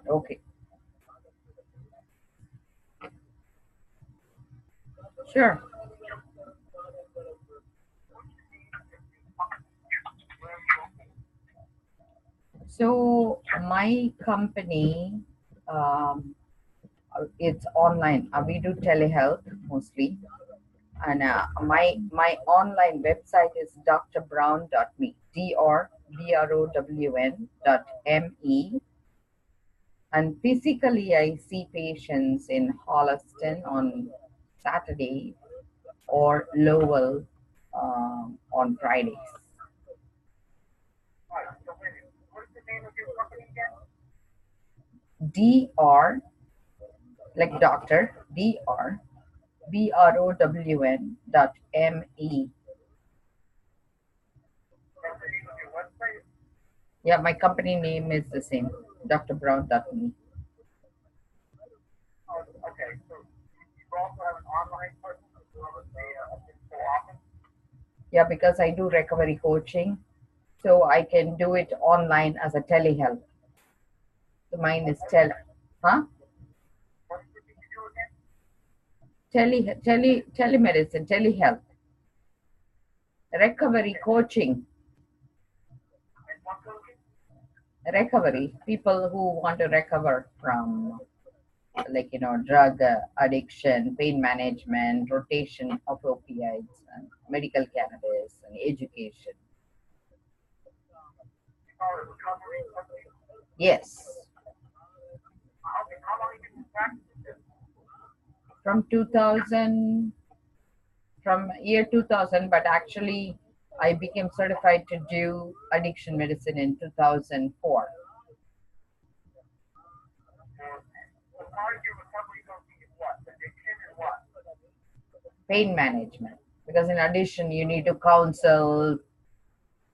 Okay, sure. So my company, um, it's online. We do telehealth mostly, and my online website is drbrown.me. DRBROWN.me. And physically, I see patients in Holliston on Saturday or Lowell on Fridays. DR, like doctor, DRBROWN.me. Yeah, my company name is the same, drbrown.me. Yeah, because I do recovery coaching, so I can do it online as a telehealth. So mine is huh? Telemedicine, telehealth, recovery coaching, recovery. People who want to recover from, like, drug addiction, pain management, rotation of opioids, and medical cannabis, and education. Yes, from 2000, from year 2000, but actually I became certified to do addiction medicine in 2004. Pain management, because in addition you need to counsel,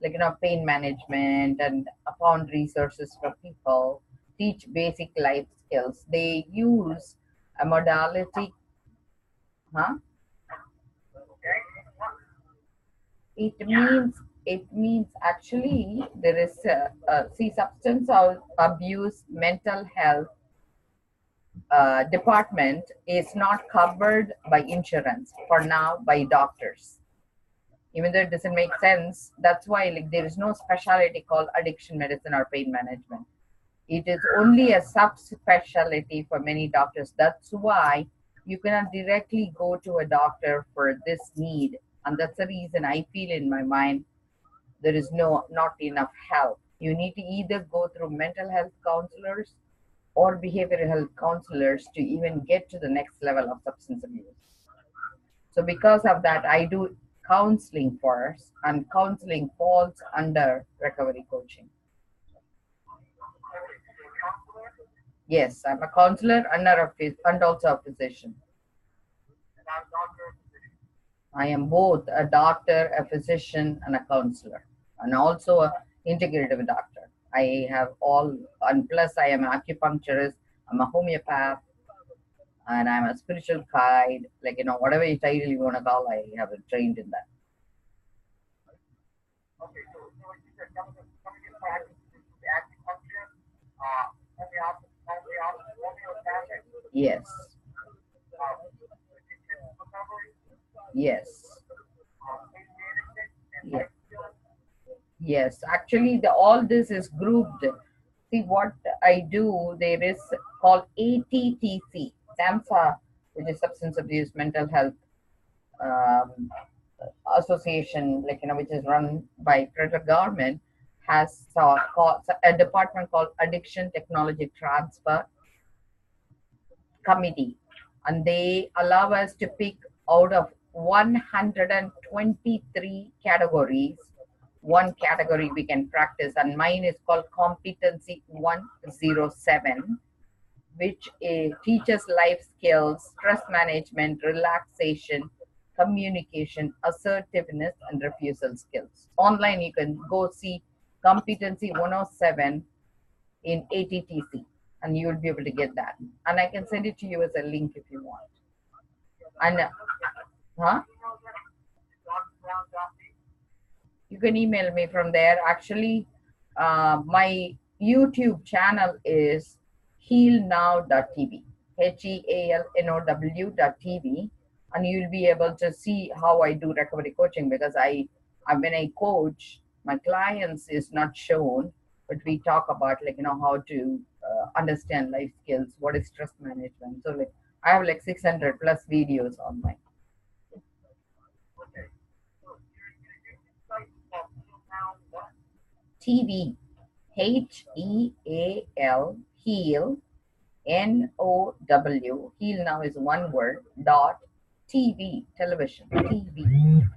like, pain management, and found resources for people, teach basic life skills. They use a modality, huh? It means actually there is see, substance abuse mental health department is not covered by insurance for now, by doctors, even though it doesn't make sense. That's why, like, there is no specialty called addiction medicine or pain management. It is only a subspecialty for many doctors. That's why you cannot directly go to a doctor for this need. And that's the reason I feel in my mind there is not enough help. You need to either go through mental health counselors or behavioral health counselors to even get to the next level of substance abuse. So because of that, I do counseling first, and counseling falls under recovery coaching. Yes, I'm a counselor and also a physician. I am both a doctor, a physician, and a counselor, and also a integrative doctor. I have all, and plus I am an acupuncturist. I'm a homeopath, and I'm a spiritual guide. Like, whatever title you want to call, I have trained in that. Yes, yes, yes. Yes, actually, all this is grouped. See what I do. There is called ATTC, SAMHSA, which is Substance Abuse Mental Health um, Association, like, which is run by federal government, has a department called Addiction Technology Transfer Committee, and they allow us to pick out of 123 categories one category we can practice, and mine is called competency 107, which teaches life skills, stress management, relaxation, communication, assertiveness, and refusal skills. Online you can go see competency 107 in ATTC, and you will be able to get that, and I can send it to you as a link if you want. And huh, you can email me from there. Actually, my YouTube channel is healnow.tv, healnow.tv, and you'll be able to see how I do recovery coaching because when I coach my clients is not shown, but we talk about how to understand life skills, what is stress management. So like I have like 600 plus videos on my TV, heal NOW, heal now is one word, dot TV, television, TV,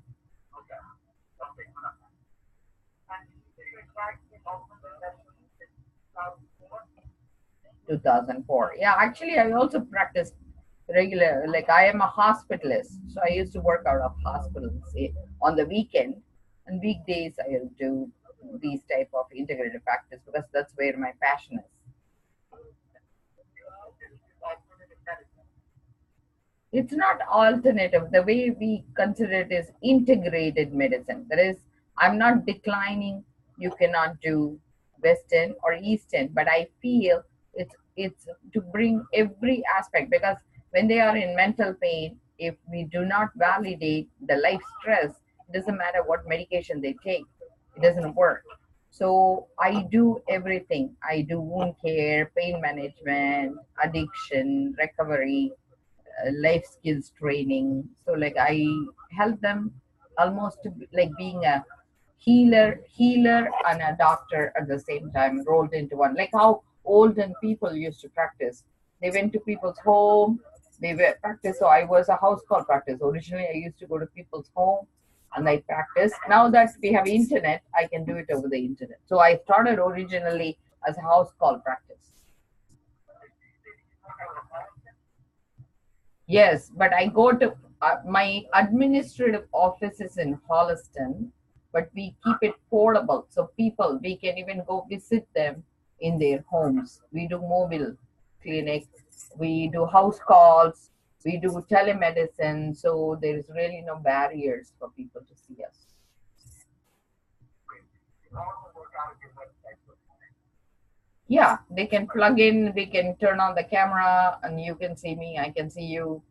2004. Yeah, actually, I also practiced regular, like I am a hospitalist. So I used to work out of hospitals on the weekend, and weekdays I'll do these type of integrated practice because that's where my passion is. It's not alternative. The way we consider it is integrated medicine. That is, I'm not declining you cannot do Western or Eastern, but I feel it's to bring every aspect because when they are in mental pain, if we do not validate the life stress, it doesn't matter what medication they take, it doesn't work. So I do everything. I do wound care, pain management, addiction, recovery, life skills training. So like I help them almost to like being a healer and a doctor at the same time rolled into one. Like how olden people used to practice. They went to people's home, they were practice. So I was a house call practice. Originally I used to go to people's home and I practice. Now that we have internet, I can do it over the internet. So I started originally as a house call practice. Yes, but I go to my administrative office is in Holliston, but we keep it portable. So people, we can even go visit them in their homes. We do mobile clinic, we do house calls, we do telemedicine. So there is really no barriers for people to see us. Yeah, they can plug in, we can turn on the camera and you can see me, I can see you,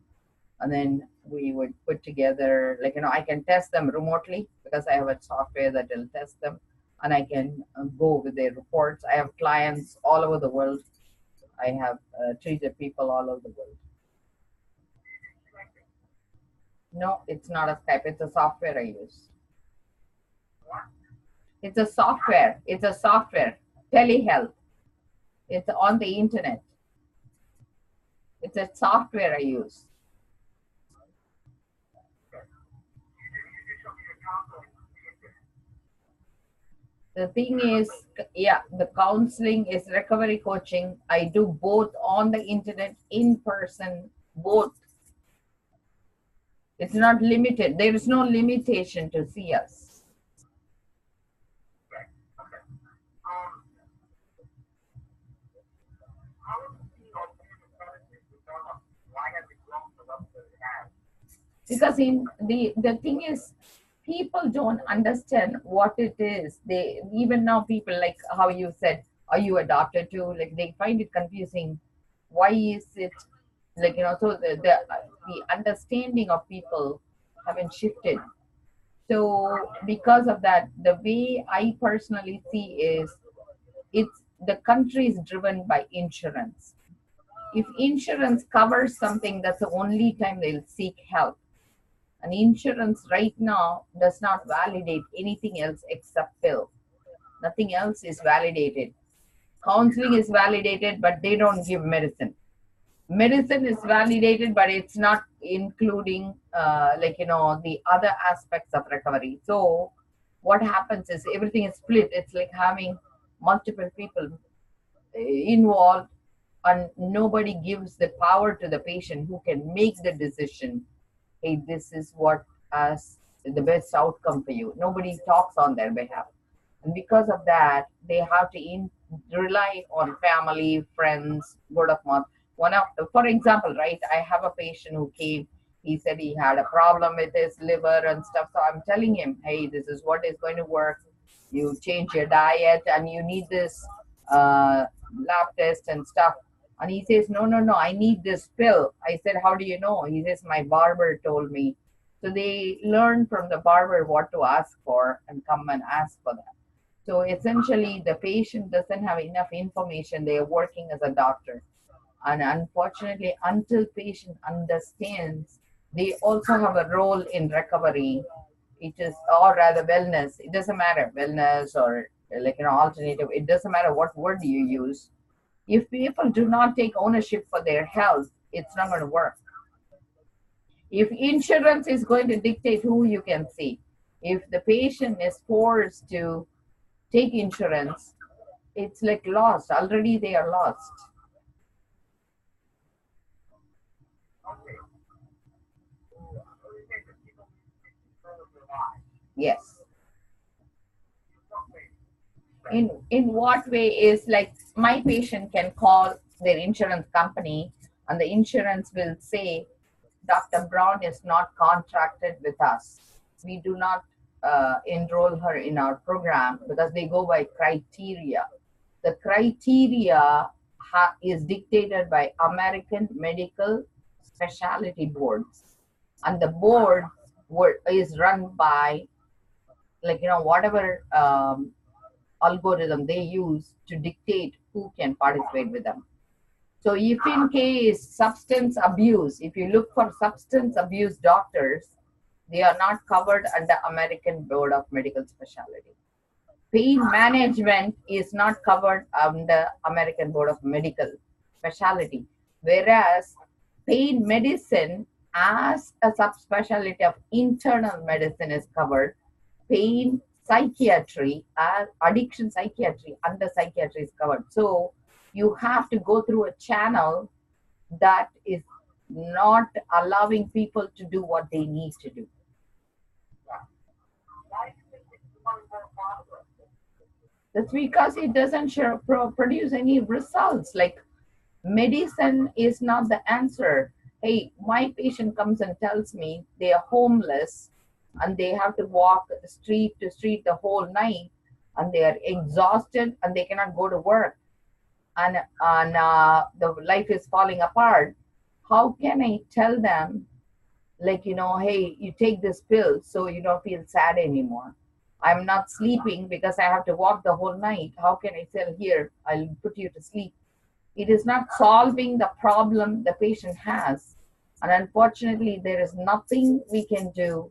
and then we would put together like I can test them remotely because I have a software that will test them, and I can go with their reports. I have clients all over the world. I have treated people all over the world. No, it's not a Skype, it's a software I use. It's a software, telehealth. It's on the internet. It's a software I use. The thing is, yeah, the counseling is recovery coaching. I do both on the internet, in person, both. It's not limited. There is no limitation to see us. Because in the thing is, people don't understand what it is. They even now people like how you said, are you a doctor too? Like they find it confusing. Why is it so the understanding of people haven't shifted. So because of that, the way I personally see is it's the country is driven by insurance. If insurance covers something, that's the only time they'll seek help. And insurance right now does not validate anything else except pill. Nothing else is validated. Counseling is validated, but they don't give medicine. Medicine is validated, but it's not including the other aspects of recovery. So what happens is everything is split. It's like having multiple people involved, and nobody gives the power to the patient who can make the decision. Hey, this is what as the best outcome for you. Nobody talks on their behalf, and because of that, they have to rely on family, friends, word of mouth. For example, right? I have a patient who came. He said he had a problem with his liver and stuff. So I'm telling him, hey, this is what is going to work. You change your diet, and you need this lab test and stuff. And he says, no, no, no, I need this pill. I said, how do you know? He says, my barber told me. So they learn from the barber what to ask for and come and ask for that. So essentially, the patient doesn't have enough information. They are working as a doctor. And unfortunately, until patient understands, they also have a role in recovery. It is, or rather wellness. It doesn't matter, wellness or alternative. It doesn't matter what word you use. If people do not take ownership for their health, it's not going to work. If insurance is going to dictate who you can see, if the patient is forced to take insurance, it's like lost. Already they are lost. Yes. In what way is like my patient can call their insurance company and the insurance will say Dr. Brown is not contracted with us. We do not enroll her in our program because they go by criteria. The criteria is dictated by American Medical Specialty Boards, and the board is run by whatever algorithm they use to dictate who can participate with them. So if in case substance abuse, if you look for substance abuse doctors, they are not covered under American Board of Medical Specialty. Pain management is not covered under American Board of Medical Specialty, whereas pain medicine as a subspecialty of internal medicine is covered. Pain psychiatry and addiction psychiatry under psychiatry is covered. So you have to go through a channel that is not allowing people to do what they need to do. That's because it doesn't produce any results. Like medicine is not the answer. Hey, my patient comes and tells me they are homeless and they have to walk street to street the whole night and they are exhausted and they cannot go to work and the life is falling apart. How can I tell them, hey, you take this pill so you don't feel sad anymore? I'm not sleeping because I have to walk the whole night. How can I tell, here, I'll put you to sleep? It is not solving the problem the patient has. And unfortunately, there is nothing we can do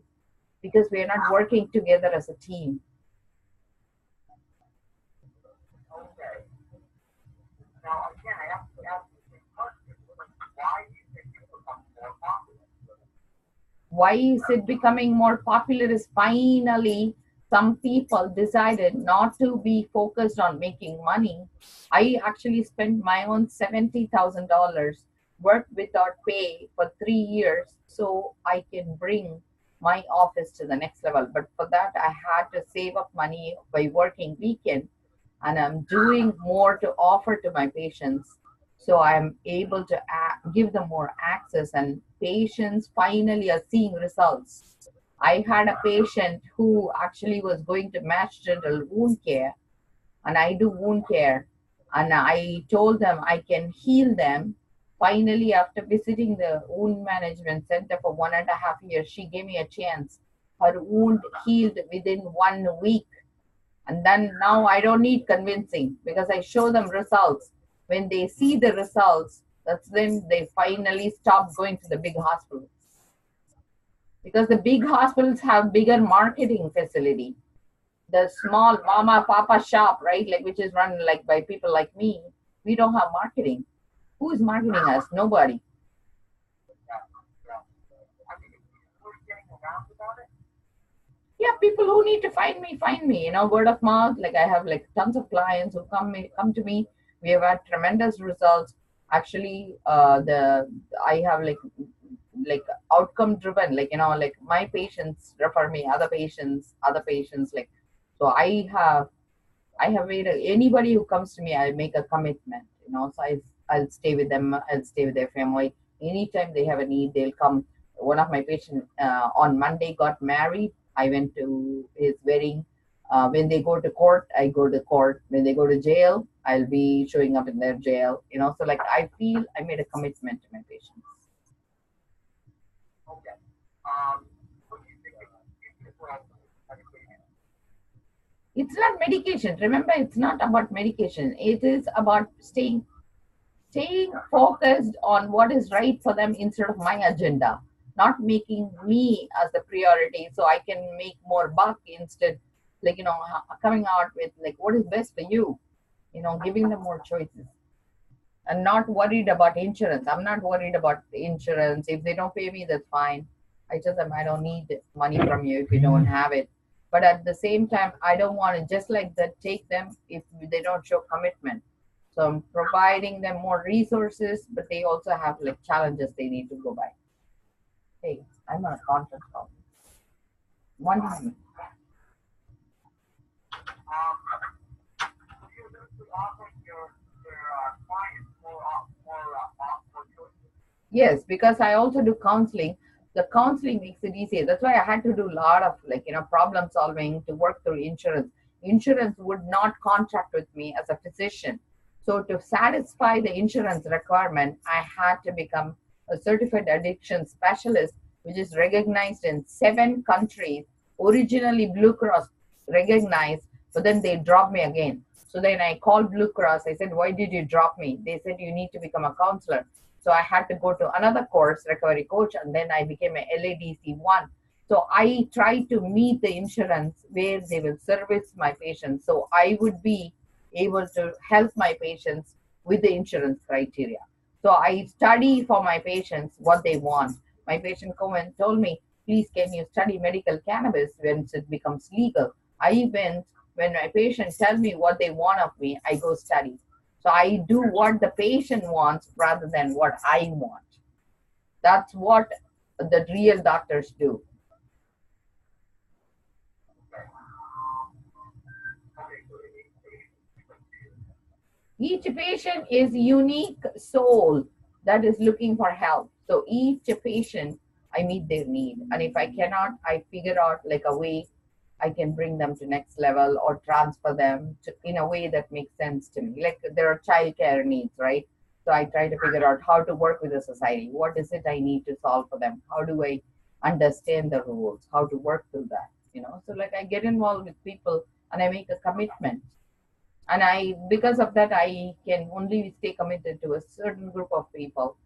because we are not working together as a team. Okay. Now, again, I have to ask you this question. Why is it becoming more popular? Why is it becoming more popular is finally some people decided not to be focused on making money. I actually spent my own $70,000, worked without pay for 3 years so I can bring my office to the next level. But for that, I had to save up money by working weekend, and I'm doing more to offer to my patients. So I'm able to give them more access, and patients finally are seeing results. I had a patient who actually was going to Mass General wound care, and I do wound care. And I told them I can heal them. Finally, after visiting the wound management center for 1.5 years, she gave me a chance. Her wound healed within 1 week. And then now I don't need convincing because I show them results. When they see the results, that's when they finally stop going to the big hospitals. Because the big hospitals have bigger marketing facility. The small mama papa shop, right, like which is run like by people like me, we don't have marketing. Who is marketing us? Nobody. Yeah, people who need to find me, word of mouth. Like I have like tons of clients who come to me. We have had tremendous results. Actually, I have like outcome driven, like my patients refer me other patients, like, so I have made anybody who comes to me, I make a commitment, so I'll stay with them, I'll stay with their family. Anytime they have a need, they'll come. One of my patients on Monday got married. I went to his wedding. When they go to court, I go to court. When they go to jail, I'll be showing up in their jail. So like I feel I made a commitment to my patients. It's not medication. Remember, it's not about medication. It is about staying focused on what is right for them instead of my agenda, not making me as the priority so I can make more buck instead, like, coming out with like what is best for you, giving them more choices and not worried about insurance. I'm not worried about the insurance. If they don't pay me, that's fine. I tell them I don't need money from you if you don't have it. But at the same time, I don't want to just like that take them if they don't show commitment. So I'm providing them more resources, but they also have like challenges they need to go by. Hey, I'm on a conference call. One moment. Yes, because I also do counseling. The counseling makes it easier. That's why I had to do a lot of like, problem solving to work through insurance. Insurance would not contract with me as a physician. So to satisfy the insurance requirement, I had to become a certified addiction specialist, which is recognized in 7 countries. Originally Blue Cross recognized, but then they dropped me again. So then I called Blue Cross. I said, why did you drop me? They said, you need to become a counselor. So I had to go to another course, recovery coach, and then I became a LADC1. So I try to meet the insurance where they will service my patients. So I would be able to help my patients with the insurance criteria. So I study for my patients what they want. My patient come and told me, please can you study medical cannabis when it becomes legal? I went, when my patients tell me what they want of me, I go study. So I do what the patient wants rather than what I want. That's what the real doctors do. Each patient is unique soul that is looking for help. So each patient, I meet their need. And if I cannot, I figure out like a way I can bring them to next level or transfer them to, in a way that makes sense to me. Like there are childcare needs, right? So I try to figure out how to work with the society. What is it I need to solve for them? How do I understand the rules? How to work through that? So like I get involved with people and I make a commitment. And because of that, I can only stay committed to a certain group of people.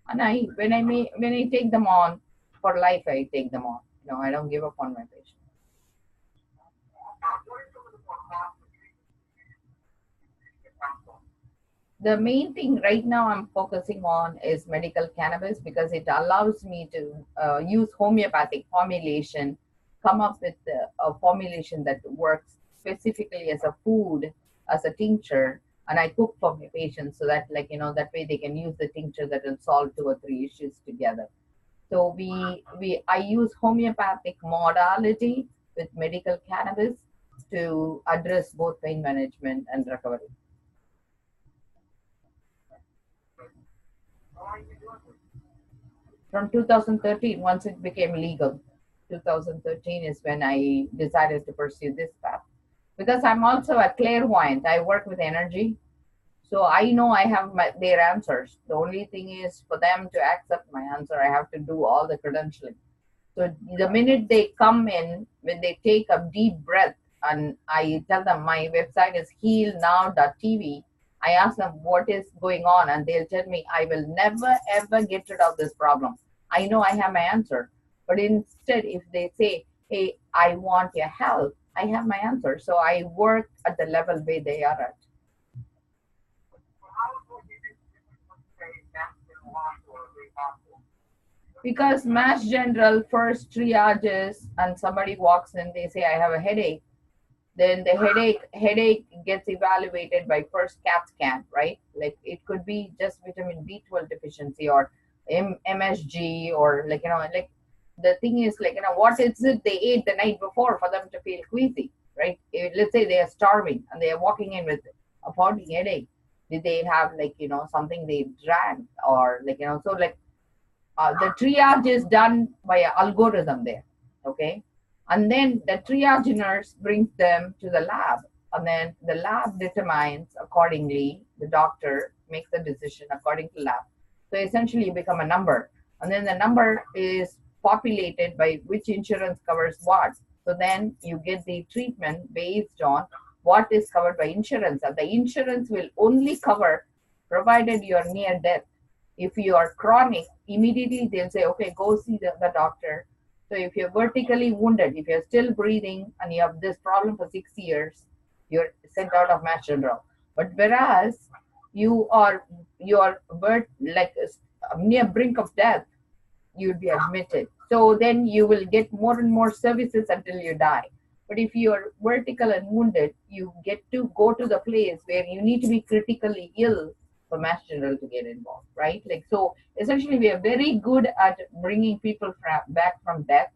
And when I take them on for life, I take them on. I don't give up on my patients. The main thing right now I'm focusing on is medical cannabis because it allows me to use homeopathic formulation, come up with a formulation that works specifically as a food, as a tincture, and I cook for my patients so that that way they can use the tincture that will solve 2 or 3 issues together. So I use homeopathic modality with medical cannabis to address both pain management and recovery. From 2013, once it became legal. 2013 is when I decided to pursue this path. Because I'm also a clairvoyant, I work with energy. So I know I have their answers. The only thing is for them to accept my answer, I have to do all the credentialing. So the minute they come in, when they take a deep breath, and I tell them my website is healnow.tv, I ask them what is going on, and they'll tell me I will never ever get rid of this problem. I know I have my answer. But instead, if they say, hey, I want your help, I have my answer. So I work at the level where they are at. Because Mass General first triages and somebody walks in, they say, I have a headache. Then the headache gets evaluated by first CAT scan, right? Like it could be just vitamin B12 deficiency or MSG or like the thing is what is it they ate the night before for them to feel queasy, right? Let's say they are starving and they are walking in with a pounding headache. Did they have something they drank or the triage is done by an algorithm there, okay? And then the triage nurse brings them to the lab, and then the lab determines accordingly. The doctor makes the decision according to lab. So essentially, you become a number, and then the number is populated by which insurance covers what. So then you get the treatment based on what is covered by insurance, and the insurance will only cover provided you are near death. If you are chronic, immediately they'll say, okay, go see the doctor. So if you're vertically wounded, if you're still breathing and you have this problem for 6 years, you're sent out of mass general. But whereas you are like near brink of death, you'd be admitted. So then you will get more and more services until you die. But if you're vertical and wounded, you get to go to the place where you need to be critically ill for Mass General to get involved, right? Like, so essentially, we are very good at bringing people back from death,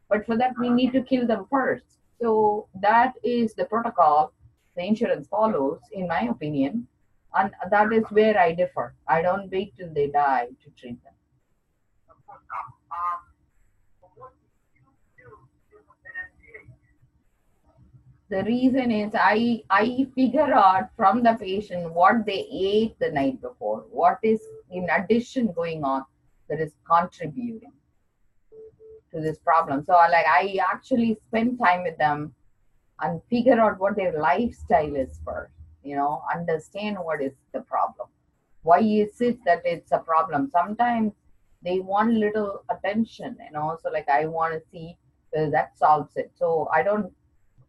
but for that, we need to kill them first. So that is the protocol the insurance follows, in my opinion. And that is where I differ. I don't wait till they die to treat them. The reason is I figure out from the patient what they ate the night before, what is in addition going on that is contributing to this problem. So like I actually spend time with them and figure out what their lifestyle is first, understand what is the problem. Why is it that it's a problem? Sometimes they want little attention, so like I want to see whether that solves it. So I don't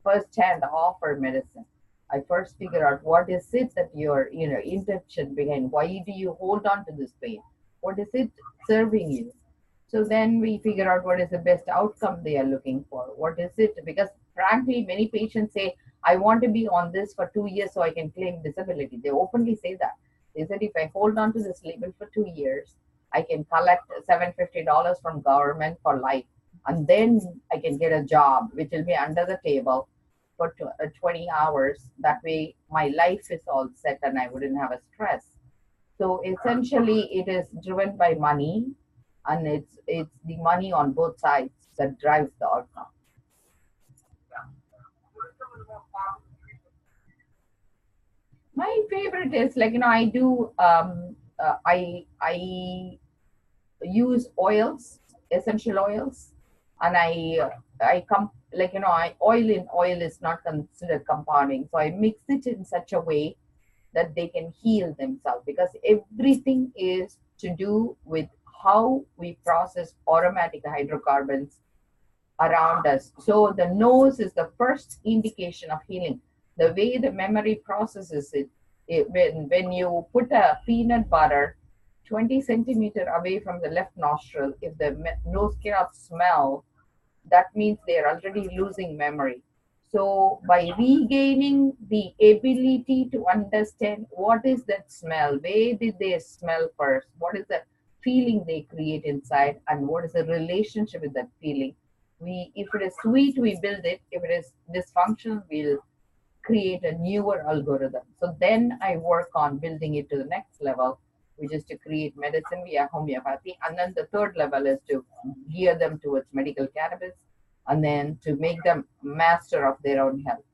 first hand offer medicine. I first figure out what is it that your intention behind. Why do you hold on to this pain? What is it serving you? So then we figure out what is the best outcome they are looking for. What is it? Because frankly, many patients say, I want to be on this for 2 years so I can claim disability. They openly say that. They said, if I hold on to this label for 2 years, I can collect $750 from government for life. And then I can get a job, which will be under the table for 20 hours. That way, my life is all set and I wouldn't have a stress. So essentially, it is driven by money, and it's the money on both sides that drives the outcome. My favorite is like I do I use oils, essential oils, and I come like I oil in oil is not considered compounding, so I mix it in such a way that they can heal themselves, because everything is to do with how we process aromatic hydrocarbons around us. So the nose is the first indication of healing. The way the memory processes it when you put a peanut butter 20 centimeter away from the left nostril, if the nose cannot smell, that means they're already losing memory. So by regaining the ability to understand what is that smell, where did they smell first, what is the feeling they create inside, and what is the relationship with that feeling. If it is sweet, we build it. If it is dysfunctional, we'll create a newer algorithm. So then I work on building it to the next level, which is to create medicine via homeopathy. And then the third level is to gear them towards medical cannabis, and then to make them master of their own health.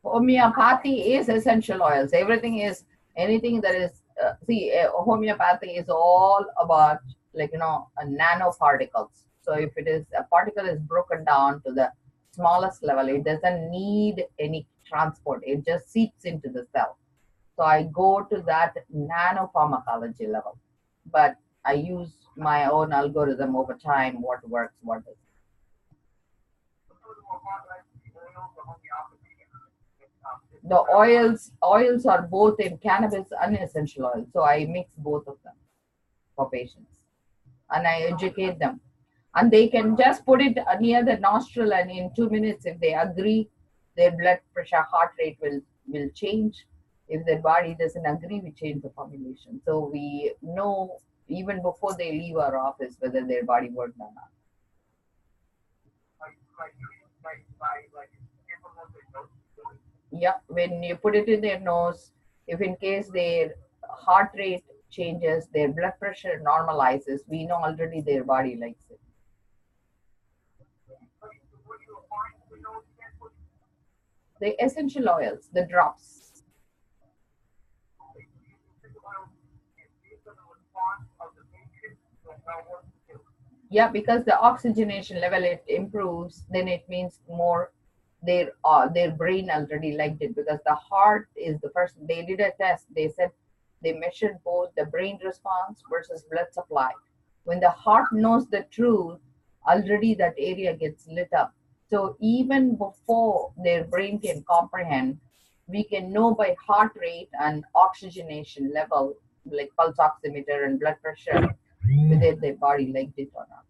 Homeopathy is essential oils. Everything is anything that is homeopathy is all about nanoparticles. So if it is a particle is broken down to the smallest level, it doesn't need any transport. It just seeps into the cell. So I go to that nanopharmacology level, but I use my own algorithm over time. What works, what doesn't. The oils are both in cannabis and essential oil. So I mix both of them for patients, and I educate them. And they can just put it near the nostril, and in 2 minutes, if they agree, their blood pressure, heart rate will change. If their body doesn't agree, we change the formulation. So we know even before they leave our office whether their body worked or not. Yeah, when you put it in their nose, if in case their heart rate changes, their blood pressure normalizes. We know already their body likes it. The essential oils, the drops. Yeah, because the oxygenation level it improves, then it means more their brain already liked it, because the heart is the first. They did a test. They said they measured both the brain response versus blood supply. When the heart knows the truth, already that area gets lit up. So even before their brain can comprehend, we can know by heart rate and oxygenation level, like pulse oximeter and blood pressure, whether their body liked it or not.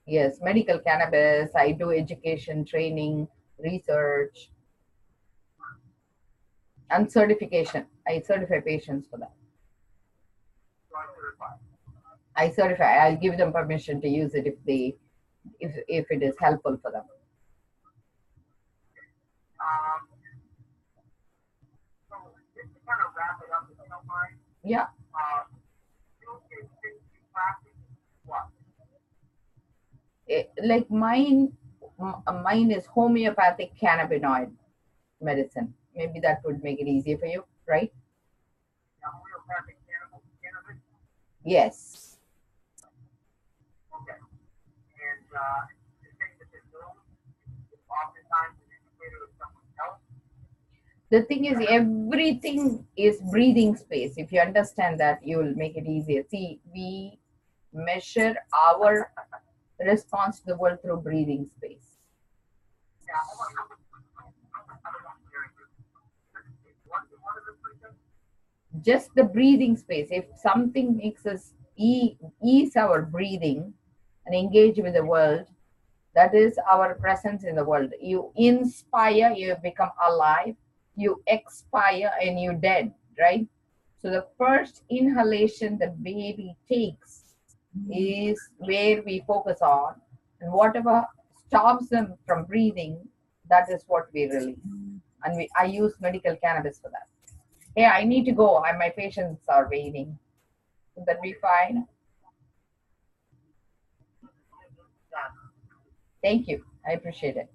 Yes, medical cannabis. I do education, training, research, and certification. I certify patients for that. I certify. I'll give them permission to use it if it is helpful for them. Yeah. Like mine is homeopathic cannabinoid medicine. Maybe that would make it easier for you, right? Yes. The thing is, everything is breathing space. If you understand that, you will make it easier. See, we measure our response to the world through breathing space. Just the breathing space. If something makes us ease our breathing and engage with the world, that is our presence in the world. You inspire, you become alive. You expire, and you dead, right? So the first inhalation the baby takes is where we focus on, and whatever stops them from breathing, that is what we release. And I use medical cannabis for that. Hey, I need to go. My patients are waiting. Would that be fine? Thank you. I appreciate it.